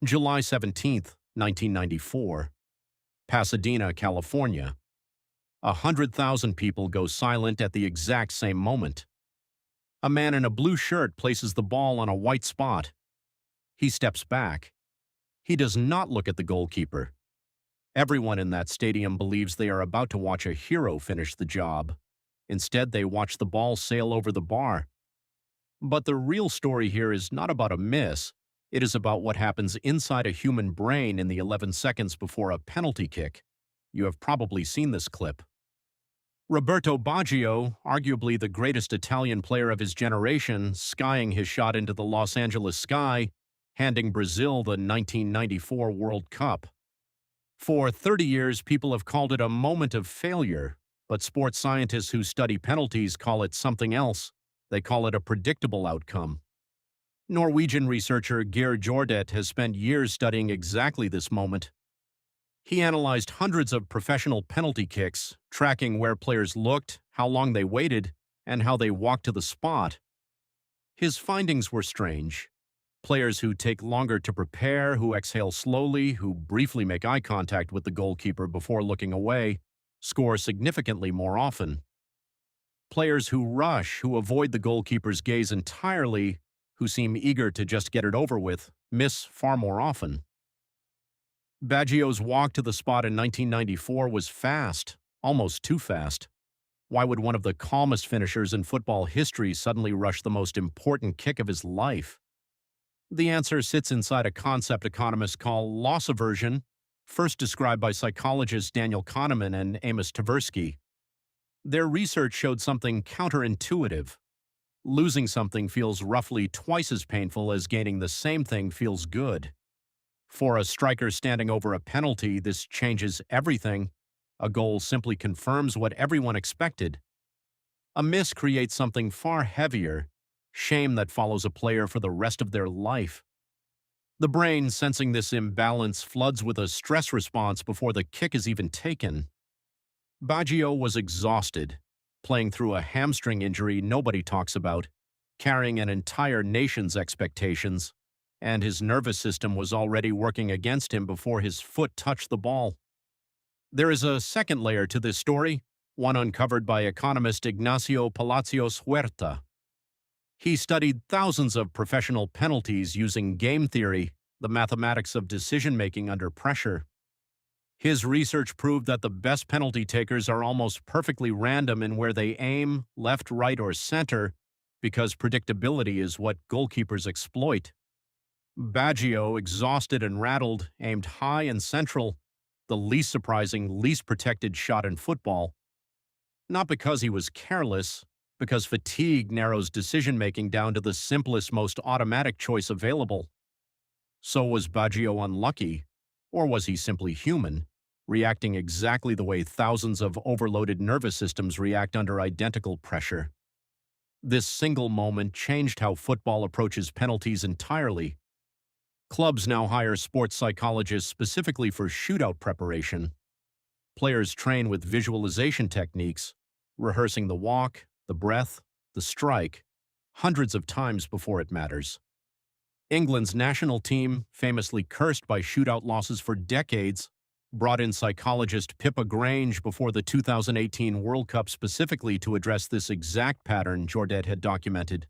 July 17, 1994, Pasadena, California. 100,000 people go silent at the exact same moment. A man in a blue shirt places the ball on a white spot. He steps back. He does not look at the goalkeeper. Everyone in that stadium believes they are about to watch a hero finish the job. Instead, they watch the ball sail over the bar. But the real story here is not about a miss. It is about what happens inside a human brain in the 11 seconds before a penalty kick. You have probably seen this clip. Roberto Baggio, arguably the greatest Italian player of his generation, skying his shot into the Los Angeles sky, handing Brazil the 1994 World Cup. For 30 years, people have called it a moment of failure, but sports scientists who study penalties call it something else. They call it a predictable outcome. Norwegian researcher Geir Jordet has spent years studying exactly this moment. He analyzed hundreds of professional penalty kicks, tracking where players looked, how long they waited, and how they walked to the spot. His findings were strange. Players who take longer to prepare, who exhale slowly, who briefly make eye contact with the goalkeeper before looking away, score significantly more often. Players who rush, who avoid the goalkeeper's gaze entirely, who seem eager to just get it over with, miss far more often. Baggio's walk to the spot in 1994 was fast, almost too fast. Why would one of the calmest finishers in football history suddenly rush the most important kick of his life? The answer sits inside a concept economists call loss aversion, first described by psychologists Daniel Kahneman and Amos Tversky. Their research showed something counterintuitive. Losing something feels roughly twice as painful as gaining the same thing feels good. For a striker standing over a penalty, this changes everything. A goal simply confirms what everyone expected. A miss creates something far heavier, shame that follows a player for the rest of their life. The brain, sensing this imbalance, floods with a stress response before the kick is even taken. Baggio was exhausted, playing through a hamstring injury nobody talks about, carrying an entire nation's expectations, and his nervous system was already working against him before his foot touched the ball. There is a second layer to this story, one uncovered by economist Ignacio Palacios-Huerta. He studied thousands of professional penalties using game theory, the mathematics of decision-making under pressure. His research proved that the best penalty takers are almost perfectly random in where they aim, left, right, or center, because predictability is what goalkeepers exploit. Baggio, exhausted and rattled, aimed high and central, the least surprising, least protected shot in football. Not because he was careless, because fatigue narrows decision-making down to the simplest, most automatic choice available. So was Baggio unlucky, or was he simply human, reacting exactly the way thousands of overloaded nervous systems react under identical pressure? This single moment changed how football approaches penalties entirely. Clubs now hire sports psychologists specifically for shootout preparation. Players train with visualization techniques, rehearsing the walk, the breath, the strike, hundreds of times before it matters. England's national team, famously cursed by shootout losses for decades, brought in psychologist Pippa Grange before the 2018 World Cup specifically to address this exact pattern Jordet had documented.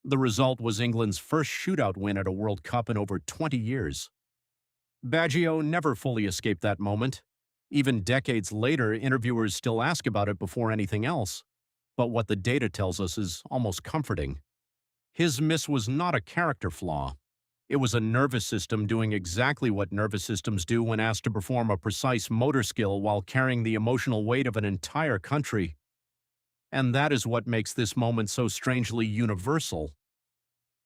The result was England's first shootout win at a World Cup in over 20 years. Baggio never fully escaped that moment. Even decades later, interviewers still ask about it before anything else. But what the data tells us is almost comforting. His miss was not a character flaw. It was a nervous system doing exactly what nervous systems do when asked to perform a precise motor skill while carrying the emotional weight of an entire country. And that is what makes this moment so strangely universal.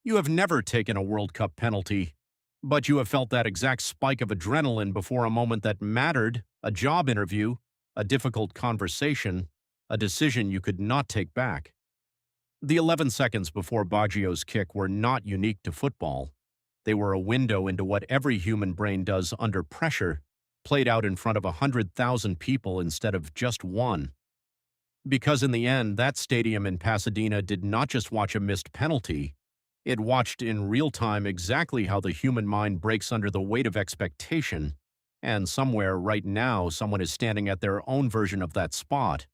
You have never taken a World Cup penalty, but you have felt that exact spike of adrenaline before a moment that mattered, a job interview, a difficult conversation, a decision you could not take back. The 11 seconds before Baggio's kick were not unique to football. They were a window into what every human brain does under pressure, played out in front of 100,000 people instead of just one. Because in the end, that stadium in Pasadena did not just watch a missed penalty, It watched in real time exactly how the human mind breaks under the weight of expectation, and somewhere right now someone is standing at their own version of that spot.